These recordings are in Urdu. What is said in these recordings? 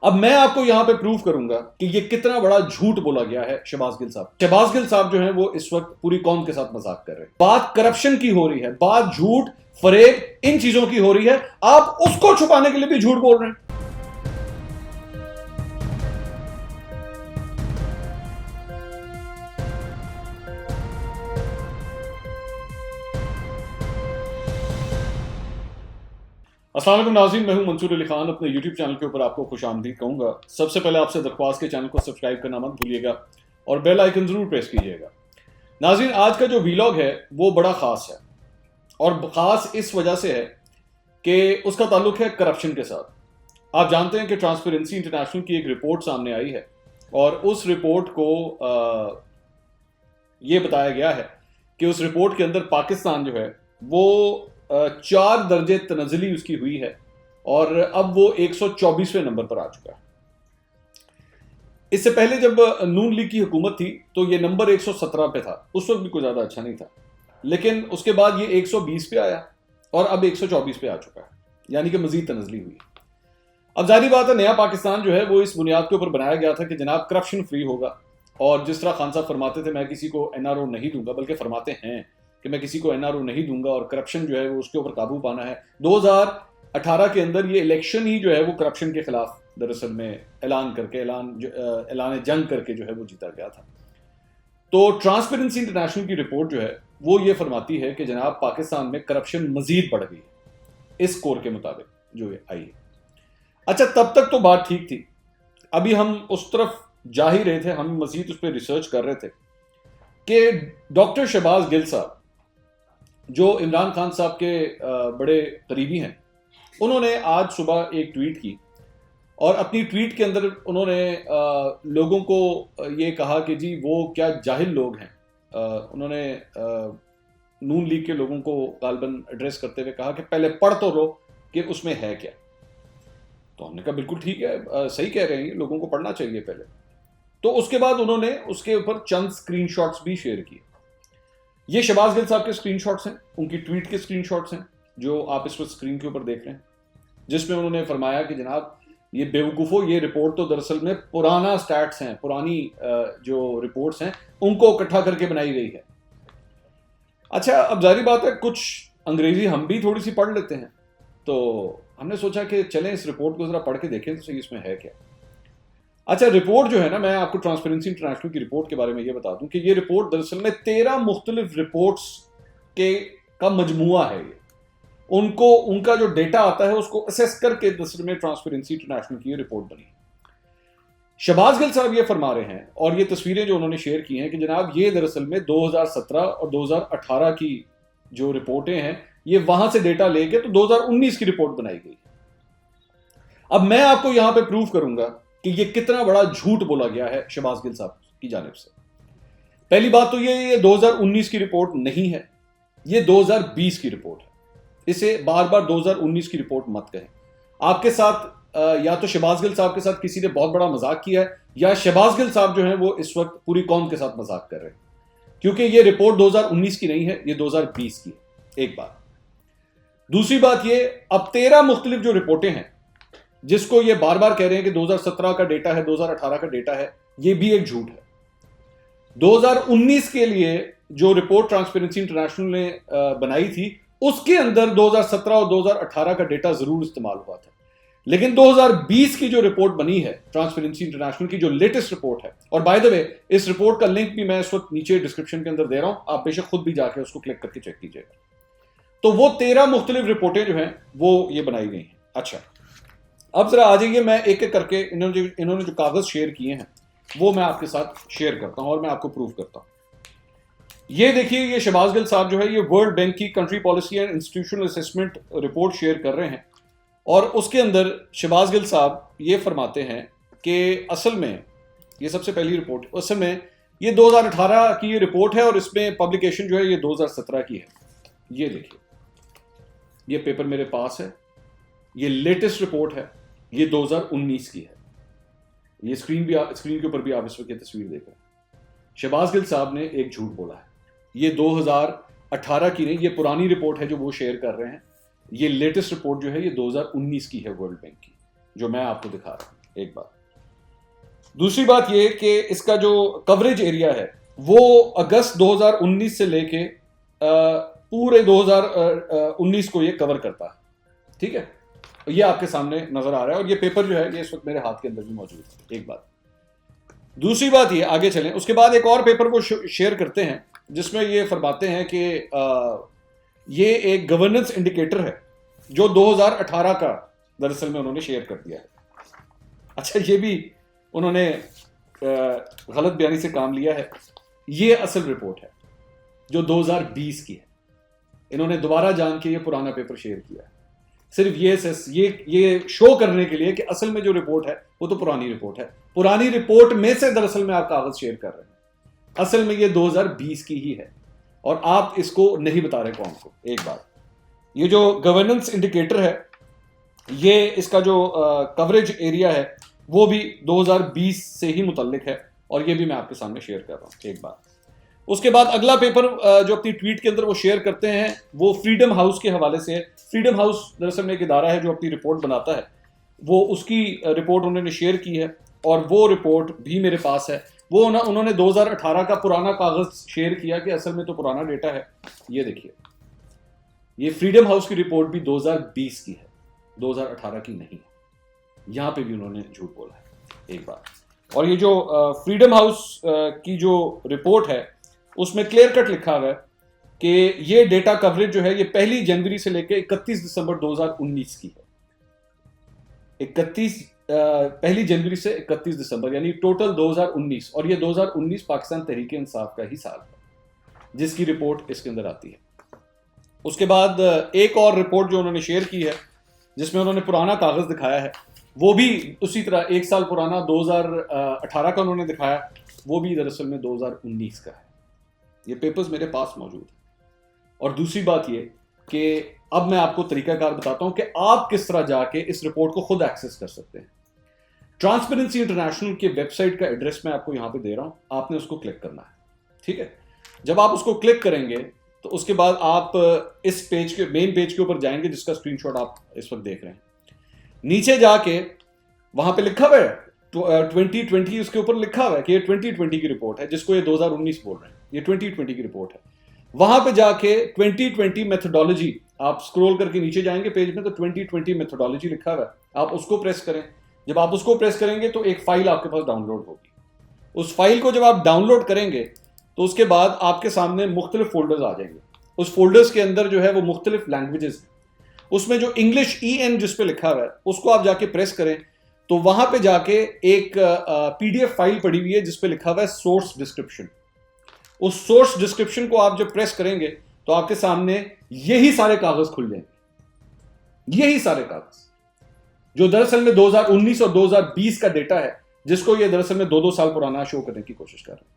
اب میں آپ کو یہاں پہ پروف کروں گا کہ یہ کتنا بڑا جھوٹ بولا گیا ہے شہباز گل صاحب. شہباز گل صاحب جو ہیں وہ اس وقت پوری قوم کے ساتھ مذاق کر رہے ہیں. بات کرپشن کی ہو رہی ہے, بات جھوٹ فریب ان چیزوں کی ہو رہی ہے, آپ اس کو چھپانے کے لیے بھی جھوٹ بول رہے ہیں. السلام علیکم ناظرین, میں ہوں منصور علی خان. اپنے یوٹیوب چینل کے اوپر آپ کو خوش آمدید کہوں گا. سب سے پہلے آپ سے درخواست کے چینل کو سبسکرائب کرنا مت بھولیے گا اور بیل آئیکن ضرور پریس کیجیے گا. ناظرین, آج کا جو ویلاگ ہے وہ بڑا خاص ہے, اور خاص اس وجہ سے ہے کہ اس کا تعلق ہے کرپشن کے ساتھ. آپ جانتے ہیں کہ ٹرانسپیرنسی انٹرنیشنل کی ایک رپورٹ سامنے آئی ہے, اور اس رپورٹ کو یہ بتایا گیا ہے کہ اس رپورٹ کے اندر پاکستان جو ہے وہ 4 درجے تنزلی اس کی ہوئی ہے, اور اب وہ 124ویں نمبر پر آ چکا ہے. اس سے پہلے جب نون لیگ کی حکومت تھی تو یہ نمبر 117 پہ تھا, اس وقت بھی کوئی زیادہ اچھا نہیں تھا, لیکن اس کے بعد یہ 120 پہ آیا اور اب 124 پہ آ چکا ہے, یعنی کہ مزید تنزلی ہوئی. اب ظاہری بات ہے, نیا پاکستان جو ہے وہ اس بنیاد کے اوپر بنایا گیا تھا کہ جناب کرپشن فری ہوگا, اور جس طرح خان صاحب فرماتے تھے میں کسی کو NRO نہیں دوں گا, بلکہ فرماتے ہیں کہ میں کسی کو NRO نہیں دوں گا, اور کرپشن جو ہے وہ اس کے اوپر قابو پانا ہے. 2018 کے اندر یہ الیکشن ہی جو ہے وہ کرپشن کے خلاف دراصل میں اعلان کر کے اعلان جنگ کر کے جو ہے وہ جیتا گیا تھا. تو ٹرانسپیرنسی انٹرنیشنل کی رپورٹ جو ہے وہ یہ فرماتی ہے کہ جناب پاکستان میں کرپشن مزید بڑھ گئی اس اسکور کے مطابق جو آئی ہے. اچھا, تب تک تو بات ٹھیک تھی, ابھی ہم اس طرف جا ہی رہے تھے, ہم مزید اس پہ ریسرچ کر رہے تھے کہ ڈاکٹر شہباز گل صاحب جو عمران خان صاحب کے بڑے قریبی ہیں, انہوں نے آج صبح ایک ٹویٹ کی, اور اپنی ٹویٹ کے اندر انہوں نے لوگوں کو یہ کہا کہ جی وہ کیا جاہل لوگ ہیں. انہوں نے نون لیگ کے لوگوں کو غالباً ایڈریس کرتے ہوئے کہا کہ پہلے پڑھ تو لو کہ اس میں ہے کیا. تو ہم نے کہا بالکل ٹھیک ہے, صحیح کہہ رہے ہیں, لوگوں کو پڑھنا چاہیے پہلے. تو اس کے بعد انہوں نے اس کے اوپر چند اسکرین شاٹس بھی شیئر کیے. یہ شہباز گل صاحب کے اسکرین شاٹس ہیں, ان کی ٹویٹ کے اسکرین شاٹس ہیں جو آپ اس وقت اسکرین کے اوپر دیکھ رہے ہیں, جس میں انہوں نے فرمایا کہ جناب یہ بیوقوفو, یہ رپورٹ تو دراصل میں پرانا سٹیٹس ہیں, پرانی جو رپورٹس ہیں ان کو اکٹھا کر کے بنائی گئی ہے. اچھا, اب ظاہری بات ہے کچھ انگریزی ہم بھی تھوڑی سی پڑھ لیتے ہیں, تو ہم نے سوچا کہ چلیں اس رپورٹ کو ذرا پڑھ کے دیکھیں تو صحیح اس میں ہے کیا. اچھا, رپورٹ جو ہے نا, میں آپ کو ٹرانسپیرنسی انٹرنیشنل کی رپورٹ کے بارے میں یہ بتا دوں کہ یہ رپورٹ دراصل میں 13 مختلف رپورٹس کا مجموعہ ہے. ان کا جو ڈیٹا آتا ہے اس کو اسیس کر کے دراصل میں ٹرانسپیرنسی انٹرنیشنل کی یہ رپورٹ بنی. شہباز گل صاحب یہ فرما رہے ہیں, اور یہ تصویریں جو انہوں نے شیئر کی ہیں, کہ جناب یہ دراصل میں 2017 اور 2018 کی جو رپورٹیں ہیں یہ وہاں سے ڈیٹا لے کے تو 2019 کی رپورٹ بنائی گئی. اب میں آپ کو یہاں پہ پروف کروں گا کہ یہ کتنا بڑا جھوٹ بولا گیا ہے شہباز گل صاحب کی جانب سے. پہلی بات تو یہ 2019 کی رپورٹ نہیں ہے, یہ 2020 کی رپورٹ ہے. اسے بار بار 2019 کی رپورٹ مت کہیں. آپ کے ساتھ یا تو شہباز گل صاحب کے ساتھ کسی نے بہت بڑا مذاق کیا ہے, یا شہباز گل صاحب جو ہیں وہ اس وقت پوری قوم کے ساتھ مذاق کر رہے ہیں, کیونکہ یہ رپورٹ 2019 کی نہیں ہے, یہ 2020 کی ہے. ایک بات. دوسری بات یہ, اب 13 مختلف جو رپورٹیں ہیں جس کو یہ بار بار کہہ رہے ہیں کہ 2017 کا ڈیٹا ہے, 2018 کا ڈیٹا ہے, یہ بھی ایک جھوٹ ہے. 2019 کے لیے جو رپورٹ ٹرانسپیرنسی انٹرنیشنل نے بنائی تھی اس کے اندر 2017 اور 2018 کا ڈیٹا ضرور استعمال ہوا تھا, لیکن 2020 کی جو رپورٹ بنی ہے ٹرانسپیرنسی انٹرنیشنل کی, جو لیٹسٹ رپورٹ ہے, اور بائی دا وے اس رپورٹ کا لنک بھی میں اس وقت نیچے ڈسکرپشن کے اندر دے رہا ہوں, آپ بے شک خود بھی جا کے اس کو کلک کر کے چیک کیجیے گا. تو وہ 13 مختلف رپورٹیں جو ہیں وہ یہ بنائی گئی ہیں. اچھا, اب ذرا آ جائیے, میں ایک ایک کر کے انہوں نے جو کاغذ شیئر کیے ہیں وہ میں آپ کے ساتھ شیئر کرتا ہوں اور میں آپ کو پروف کرتا ہوں. یہ دیکھیے, یہ شہباز گل صاحب جو ہے یہ ورلڈ بینک کی country policy and institutional assessment report share کر رہے ہیں, اور اس کے اندر شہباز گل صاحب یہ فرماتے ہیں کہ اصل میں یہ سب سے پہلی رپورٹ, اصل میں یہ 2018 کی یہ رپورٹ ہے, اور اس میں پبلیکیشن جو ہے یہ 2017 کی ہے. یہ دیکھیے, یہ پیپر میرے پاس ہے, یہ لیٹسٹ رپورٹ ہے, یہ 2019 کی ہے. یہ اسکرین کے اوپر بھی آپ اس وقت یہ تصویر دیکھ رہے ہیں. شہباز گل صاحب نے ایک جھوٹ بولا ہے. یہ 2018 کی نہیں, یہ پرانی رپورٹ ہے جو وہ شیئر کر رہے ہیں. یہ لیٹسٹ رپورٹ جو ہے یہ 2019 کی ہے ورلڈ بینک کی, جو میں آپ کو دکھا رہا ہوں. ایک بات. دوسری بات یہ کہ اس کا جو کوریج ایریا ہے وہ اگست 2019 سے لے کے پورے 2019 کو یہ کور کرتا ہے. ٹھیک ہے, یہ آپ کے سامنے نظر آ رہا ہے, اور یہ پیپر جو ہے یہ اس وقت میرے ہاتھ کے اندر بھی موجود ہے. ایک بات. دوسری بات یہ, آگے چلیں, اس کے بعد ایک اور پیپر وہ شیئر کرتے ہیں جس میں یہ فرماتے ہیں کہ یہ ایک گورننس انڈیکیٹر ہے جو 2018 کا دراصل میں انہوں نے شیئر کر دیا ہے. اچھا, یہ بھی انہوں نے غلط بیانی سے کام لیا ہے. یہ اصل رپورٹ ہے جو 2020 کی ہے. انہوں نے دوبارہ جان کے یہ پرانا پیپر شیئر کیا ہے, صرف یہ شو کرنے کے لیے کہ اصل میں جو رپورٹ ہے وہ تو پرانی رپورٹ ہے. پرانی رپورٹ میں سے دراصل میں آپ کاغذ شیئر کر رہے ہیں, اصل میں یہ 2020 کی ہی ہے, اور آپ اس کو نہیں بتا رہے قوم کو. ایک بات, یہ جو گورننس انڈیکیٹر ہے یہ اس کا جو کوریج ایریا ہے وہ بھی 2020 سے ہی متعلق ہے, اور یہ بھی میں آپ کے سامنے شیئر کر رہا ہوں. ایک بات. اس کے بعد اگلا پیپر جو اپنی ٹویٹ کے اندر وہ شیئر کرتے ہیں وہ فریڈم ہاؤس کے حوالے سے ہے. فریڈم ہاؤس دراصل میں ایک ادارہ ہے جو اپنی رپورٹ بناتا ہے, وہ اس کی رپورٹ انہوں نے شیئر کی ہے, اور وہ رپورٹ بھی میرے پاس ہے. وہ انہوں نے 2018 کا پرانا کاغذ شیئر کیا کہ اصل میں تو پرانا ڈیٹا ہے. یہ دیکھیے, یہ فریڈم ہاؤس کی رپورٹ بھی 2020 کی ہے, 2018 کی نہیں ہے. یہاں پہ بھی انہوں نے جھوٹ بولا ہے. ایک بات. اور یہ جو فریڈم ہاؤس کی جو رپورٹ ہے اس میں کلیئر کٹ لکھا ہوا ہے کہ یہ ڈیٹا کوریج جو ہے یہ 1 جنوری سے لے کے 31 دسمبر 2019 کی ہے. 1 جنوری سے 31 دسمبر یعنی ٹوٹل 2019, اور یہ 2019 پاکستان تحریک انصاف کا ہی سال ہے جس کی رپورٹ اس کے اندر آتی ہے. اس کے بعد ایک اور رپورٹ جو انہوں نے شیئر کی ہے جس میں انہوں نے پرانا کاغذ دکھایا ہے, وہ بھی اسی طرح 1 سال پرانا 2018 کا انہوں نے دکھایا, وہ بھی دراصل میں 2019 کا ہے. یہ پیپرز میرے پاس موجود ہیں. اور دوسری بات یہ کہ اب میں آپ کو طریقہ کار بتاتا ہوں کہ آپ کس طرح جا کے اس رپورٹ کو خود ایکسس کر سکتے ہیں. ٹرانسپیرنسی انٹرنیشنل کی ویب سائٹ کا ایڈریس میں آپ کو یہاں پہ دے رہا ہوں, آپ نے اس کو کلک کرنا ہے. ٹھیک ہے, جب آپ اس کو کلک کریں گے تو اس کے بعد آپ اس پیج کے مین پیج کے اوپر جائیں گے جس کا اسکرین شاٹ آپ اس وقت دیکھ رہے ہیں. نیچے جا کے وہاں پہ لکھا ہوا ہے 2020, اس کے اوپر لکھا ہوا ہے کہ یہ 2020 کی رپورٹ ہے جس کو یہ 2019 بول رہے ہیں. یہ 2020 کی رپورٹ ہے. وہاں پہ جا کے 2020 میتھڈالوجی آپ سکرول کر کے نیچے جائیں گے پیج میں تو 2020 میتھڈالوجی لکھا ہوا ہے, آپ اس کو پریس کریں. جب آپ اس کو پریس کریں گے تو ایک فائل آپ کے پاس ڈاؤن لوڈ ہوگی. اس فائل کو جب آپ ڈاؤن لوڈ کریں گے تو اس کے بعد آپ کے سامنے مختلف فولڈرز آ جائیں گے. اس فولڈرز کے اندر جو ہے وہ مختلف لینگویجز ہیں. اس میں جو انگلش EN جس پہ لکھا ہوا ہے اس کو آپ جا کے پریس کریں تو وہاں پہ جا کے ایک PDF فائل پڑی ہوئی ہے جس پہ لکھا ہوا ہے سورس ڈسکرپشن. اس سورس ڈسکرپشن کو آپ جب پریس کریں گے تو آپ کے سامنے یہی سارے کاغذ کھل جائیں گے. یہی سارے کاغذ جو دراصل میں 2019 اور 2020 کا ڈیٹا ہے جس کو یہ دراصل میں 2 سال پرانا شو کرنے کی کوشش کر رہے ہیں.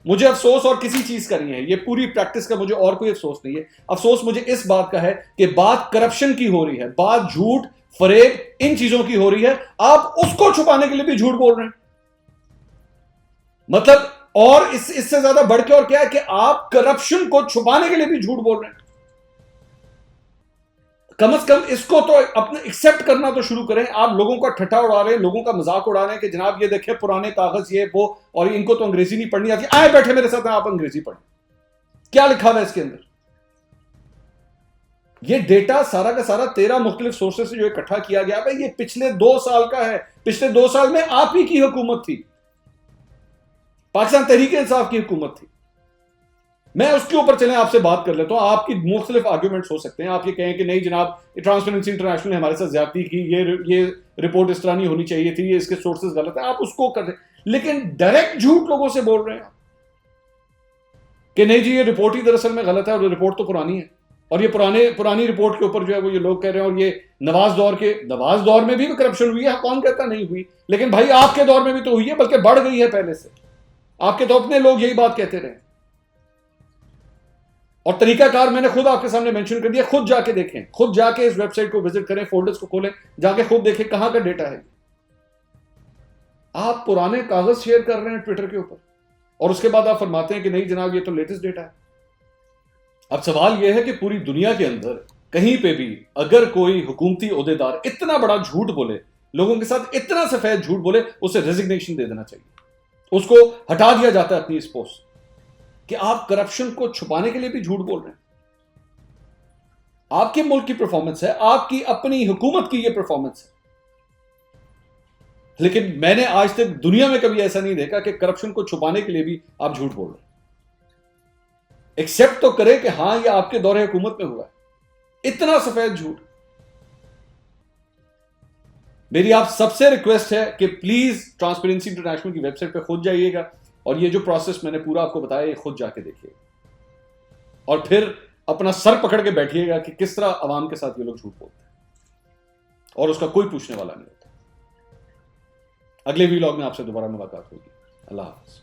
مجھے افسوس اور کسی چیز کا نہیں ہے, یہ پوری پریکٹس کا مجھے اور کوئی افسوس نہیں ہے. افسوس مجھے اس بات کا ہے کہ بات کرپشن کی ہو رہی ہے, بات جھوٹ فریب ان چیزوں کی ہو رہی ہے, آپ اس کو چھپانے کے لیے بھی جھوٹ بول رہے ہیں. مطلب اور اس سے زیادہ بڑھ کے اور کیا ہے کہ آپ کرپشن کو چھپانے کے لیے بھی جھوٹ بول رہے ہیں. کم از کم اس کو تو اپنے ایکسپٹ کرنا تو شروع کریں. آپ لوگوں کا ٹھٹا اڑا رہے ہیں, لوگوں کا مذاق اڑا رہے ہیں کہ جناب یہ دیکھیں پرانے کاغذ یہ وہ, اور ان کو تو انگریزی نہیں پڑھنی آتی, آئے بیٹھے میرے ساتھ آپ انگریزی پڑھیں. کیا لکھا ہوا ہے اس کے اندر؟ یہ ڈیٹا سارا کا سارا 13 مختلف سورسز سے جو اکٹھا کیا گیا ہے, یہ پچھلے 2 سال کا ہے. پچھلے 2 سال میں آپ ہی کی حکومت تھی, پاکستان تحریک انصاف کی حکومت تھی. میں اس کے اوپر چلیں آپ سے بات کر لیتا ہوں. آپ کی مختلف آرگیومنٹس ہو سکتے ہیں. آپ یہ کہیں کہ نہیں جناب ٹرانسپیرنسی انٹرنیشنل نے ہمارے ساتھ زیادتی کی, یہ رپورٹ اس طرح نہیں ہونی چاہیے تھی, یہ اس کے سورسز غلط ہیں, آپ اس کو کر دیں. لیکن ڈائریکٹ جھوٹ لوگوں سے بول رہے ہیں کہ نہیں جی یہ رپورٹ ہی دراصل میں غلط ہے, اور رپورٹ تو پرانی ہے, اور یہ پرانی رپورٹ کے اوپر جو ہے وہ یہ لوگ کہہ رہے ہیں. اور یہ نواز دور میں بھی کرپشن ہوئی ہے, کون کہتا نہیں ہوئی, لیکن بھائی آپ کے دور میں بھی تو ہوئی ہے, بلکہ بڑھ گئی ہے پہلے سے. آپ کے تو اپنے لوگ یہی بات کہتے رہے. اور طریقہ کار میں نے خود آپ کے سامنے مینشن کر دیا, خود جا کے دیکھیں, خود جا کے اس ویب سائٹ کو وزٹ کریں, فولڈرز کو کھولیں, جا کے خود دیکھیں کہاں کا ڈیٹا ہے. آپ پرانے کاغذ شیئر کر رہے ہیں ٹویٹر کے اوپر, اور اس کے بعد آپ فرماتے ہیں کہ نہیں جناب یہ تو لیٹسٹ ڈیٹا ہے. اب سوال یہ ہے کہ پوری دنیا کے اندر کہیں پہ بھی اگر کوئی حکومتی عہدیدار اتنا بڑا جھوٹ بولے لوگوں کے ساتھ اتنا سفید جھوٹ بولے اسے ریزگنیشن دے دینا چاہیے, اس کو ہٹا دیا جاتا ہے اپنی اس پوسٹ کہ آپ کرپشن کو چھپانے کے لیے بھی جھوٹ بول رہے ہیں. آپ کے ملک کی پرفارمنس ہے, آپ کی اپنی حکومت کی یہ پرفارمنس ہے, لیکن میں نے آج تک دنیا میں کبھی ایسا نہیں دیکھا کہ کرپشن کو چھپانے کے لیے بھی آپ جھوٹ بول رہے ہیں. ایکسپٹ تو کرے کہ ہاں یہ آپ کے دور حکومت میں ہوا ہے. اتنا سفید جھوٹ. میری آپ سب سے ریکویسٹ ہے کہ پلیز ٹرانسپیرنسی انٹرنیشنل کی ویب سائٹ پہ خود جائیے گا اور یہ جو پروسیس میں نے پورا آپ کو بتایا یہ خود جا کے دیکھیے گا, اور پھر اپنا سر پکڑ کے بیٹھیے گا کہ کس طرح عوام کے ساتھ یہ لوگ جھوٹ بولتے ہیں اور اس کا کوئی پوچھنے والا نہیں ہوتا. اگلے ویلاگ میں آپ سے دوبارہ ملاقات ہوگی. اللہ حافظ.